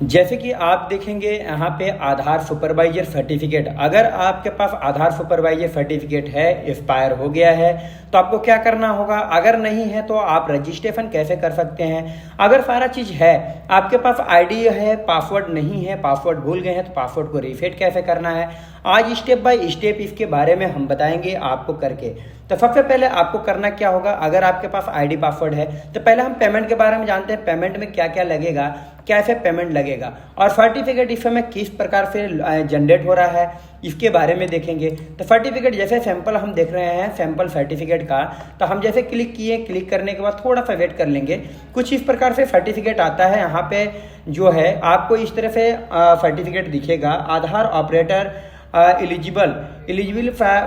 जैसे कि आप देखेंगे यहाँ पे आधार सुपरवाइजर सर्टिफिकेट, अगर आपके पास आधार सुपरवाइजर सर्टिफिकेट है, एक्सपायर हो गया है, तो आपको क्या करना होगा। अगर नहीं है तो आप रजिस्ट्रेशन कैसे कर सकते हैं। अगर सारा चीज़ है, आपके पास आईडी है, पासवर्ड नहीं है, पासवर्ड भूल गए हैं, तो पासवर्ड को रीसेट कैसे करना है, आज स्टेप बाय स्टेप इसके बारे में हम बताएंगे आपको करके। तो सबसे पहले आपको करना क्या होगा, अगर आपके पास आईडी पासवर्ड है तो पहले हम पेमेंट के बारे में जानते हैं। पेमेंट में क्या क्या लगेगा, कैसे पेमेंट लगेगा, और सर्टिफिकेट इस समय किस प्रकार से जनरेट हो रहा है, इसके बारे में देखेंगे। तो सर्टिफिकेट जैसे सैंपल हम देख रहे हैं, सैंपल सर्टिफिकेट का, तो हम जैसे क्लिक किए, क्लिक करने के बाद थोड़ा सा वेट कर लेंगे। कुछ इस प्रकार से सर्टिफिकेट आता है। यहाँ पे जो है आपको इस तरह से सर्टिफिकेट दिखेगा, आधार ऑपरेटर एलिजिबल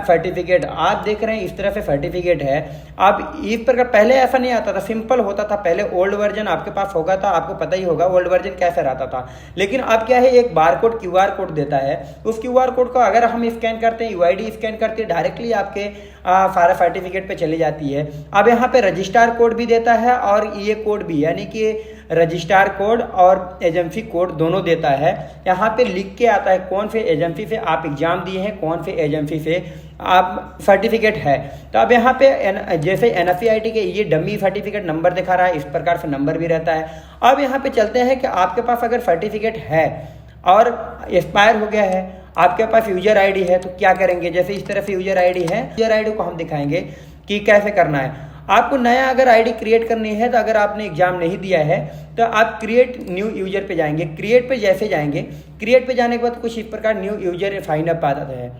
सर्टिफिकेट। आप देख रहे हैं इस तरह से सर्टिफिकेट है। अब इस प्रकार पहले ऐसा नहीं आता था, सिंपल होता था। पहले ओल्ड वर्जन आपके पास होगा था, आपको पता ही होगा ओल्ड वर्जन कैसे रहता था। लेकिन अब क्या है, एक बारकोड क्यूआर कोड देता है। उस क्यूआर कोड को अगर हम स्कैन करते हैं, यूआईडी स्कैन करते हैं, डायरेक्टली आपके सारा सर्टिफिकेट पे चली जाती है। अब यहाँ पे रजिस्ट्रार कोड भी देता है और ये कोड भी, यानी कि रजिस्ट्रार कोड और एजेंसी कोड दोनों देता है। यहाँ पे लिख के आता है कौन से एजेंसी से आप एग्जाम दिए हैं, कौन से एजेंसी से आप सर्टिफिकेट है। तो अब यहाँ पे जैसे NSCIT के ये डमी सर्टिफिकेट नंबर दिखा रहा है, इस प्रकार से नंबर भी रहता है। अब यहाँ पे चलते हैं कि आपके पास अगर सर्टिफिकेट है और एक्सपायर हो गया है, आपके पास यूजर आईडी है, तो क्या करेंगे। जैसे इस तरह से यूजर आईडी है, यूजर आईडी को हम दिखाएंगे कि कैसे करना है। आपको नया अगर आईडी क्रिएट करनी है, तो अगर आपने एग्जाम नहीं दिया है तो आप क्रिएट न्यू यूजर पे जाएंगे। क्रिएट पे जैसे जाएंगे, क्रिएट पे जाने के बाद कुछ इस प्रकार न्यू यूजर साइन अप आता है।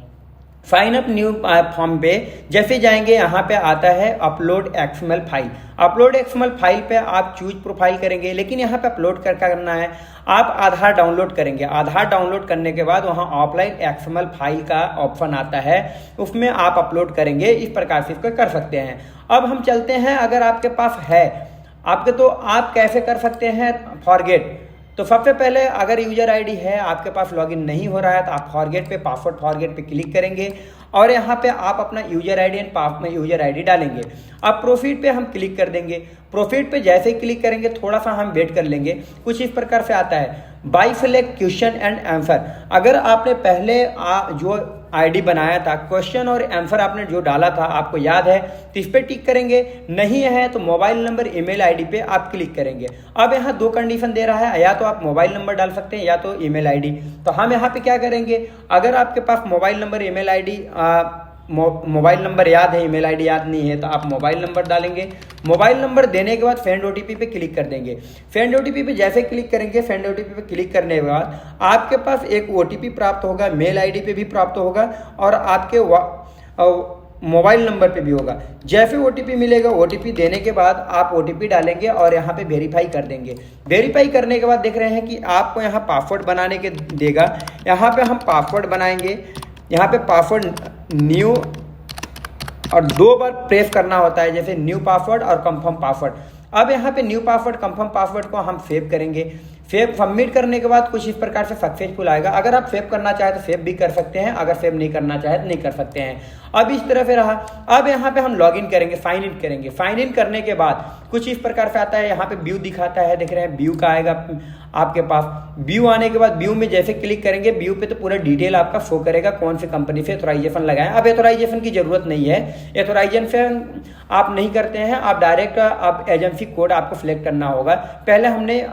साइन अप न्यू फॉर्म पे जैसे जाएंगे, यहाँ पे आता है upload XML file. Upload XML file पे आप चूज प्रोफाइल करेंगे, लेकिन यहाँ पे अपलोड करना है। आप आधार डाउनलोड करेंगे। आधार डाउनलोड करने के बाद वहाँ ऑफलाइन XML फाइल का ऑप्शन आता है, उसमें आप अपलोड करेंगे। इस प्रकार से इसको कर सकते हैं। अब हम चलते हैं, अगर आपके पास है आपके, तो आप कैसे कर सकते हैं फॉरगेट। तो सबसे पहले अगर यूजर आईडी है, आपके पास लॉगिन नहीं हो रहा है, तो आप फॉरगेट पे, पासवर्ड फॉरगेट पे क्लिक करेंगे और यहाँ पे आप अपना यूजर आईडी एंड पास में यूजर आईडी डालेंगे। अब प्रोसीड पे हम क्लिक कर देंगे। प्रोसीड पे जैसे ही क्लिक करेंगे, थोड़ा सा हम वेट कर लेंगे। कुछ इस प्रकार से आता है, by select question and answer. अगर आपने पहले जो आईडी बनाया था, क्वेश्चन और आंसर आपने जो डाला था, आपको याद है, तो इस पर टिक करेंगे। नहीं है तो मोबाइल नंबर, ईमेल आईडी पे आप क्लिक करेंगे। अब यहाँ दो कंडीशन दे रहा है, या तो आप मोबाइल नंबर डाल सकते हैं या तो ईमेल आईडी। तो हम यहाँ पे क्या करेंगे, अगर आपके पास mobile number, email ID, mobile number याद है, ईमेल आईडी याद नहीं है, तो आप मोबाइल नंबर डालेंगे। मोबाइल नंबर देने के बाद सेंड OTP पे क्लिक कर देंगे। सेंड OTP पे जैसे क्लिक करेंगे, सेंड OTP पे क्लिक करने के बाद आपके पास एक OTP प्राप्त होगा, मेल आईडी पे भी प्राप्त होगा और आपके मोबाइल नंबर पे भी होगा। जैसे OTP मिलेगा, OTP देने के बाद आप OTP डालेंगे और यहाँ पे वेरीफाई कर देंगे। वेरीफाई करने के बाद देख रहे हैं कि आपको यहाँ पासवर्ड बनाने के देगा। यहाँ पे हम पासवर्ड बनाएंगे। यहाँ पे पासवर्ड न्यू और 2 बार प्रेस करना होता है, जैसे न्यू पासवर्ड और कंफर्म पासवर्ड। अब यहाँ पे न्यू पासवर्ड, कंफर्म पासवर्ड को हम सेव करेंगे। सेव सबमिट करने के बाद कुछ इस प्रकार से सक्सेसफुल आएगा। अगर आप सेव करना चाहे तो सेव भी कर सकते हैं, अगर सेव नहीं करना चाहे तो नहीं कर सकते हैं। अब इस तरह से रहा। अब यहाँ पे हम लॉगिन करेंगे, साइन इन करेंगे। साइन इन करने के बाद कुछ इस प्रकार से आता है, यहाँ पे व्यू दिखाता है, देख रहे हैं व्यू का आएगा आपके पास। व्यू आने के बाद व्यू में जैसे क्लिक करेंगे, व्यू पे तो पूरा डिटेल आपका शो करेगा, कौन सी कंपनी से एथोराइजेशन लगाएं। अब एथोराइजेशन की जरूरत नहीं है, एथोराइजेशन आप नहीं करते हैं, आप डायरेक्ट आप एजेंसी कोड आपको सिलेक्ट करना होगा। पहले हमने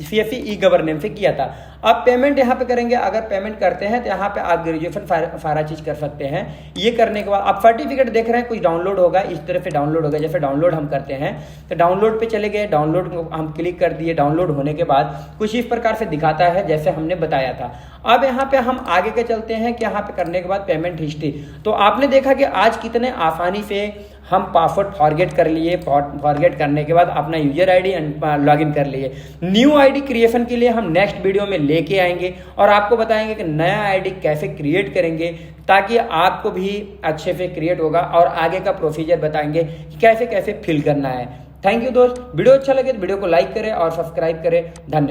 CSE ई-गवर्नेंस से किया था। अब पेमेंट यहाँ पे करेंगे। अगर पेमेंट करते हैं तो यहाँ पे आप ग्रेजुएशन सारा चीज कर सकते हैं। ये करने के बाद आप सर्टिफिकेट देख रहे हैं, कुछ डाउनलोड होगा, इस तरह से डाउनलोड होगा। जैसे डाउनलोड हम करते हैं तो डाउनलोड पे चले गए, डाउनलोड हम क्लिक कर दिए। डाउनलोड होने के बाद कुछ इस प्रकार से दिखाता है, जैसे हमने बताया था। अब यहाँ पे हम आगे के चलते हैं कि यहाँ पे करने के बाद पेमेंट हिस्ट्री। तो आपने देखा कि आज कितने आसानी से हम पासवर्ड फॉरगेट कर लिए। फॉरगेट करने के बाद अपना यूजर आईडी लॉगिन कर लिए। न्यू आईडी क्रिएशन के लिए हम नेक्स्ट वीडियो में लेके आएंगे और आपको बताएंगे कि नया आईडी कैसे क्रिएट करेंगे, ताकि आपको भी अच्छे से क्रिएट होगा, और आगे का प्रोसीजर बताएंगे कि कैसे कैसे फिल करना है। थैंक यू दोस्त। वीडियो अच्छा लगे तो वीडियो को लाइक करें और सब्सक्राइब करें। धन्यवाद।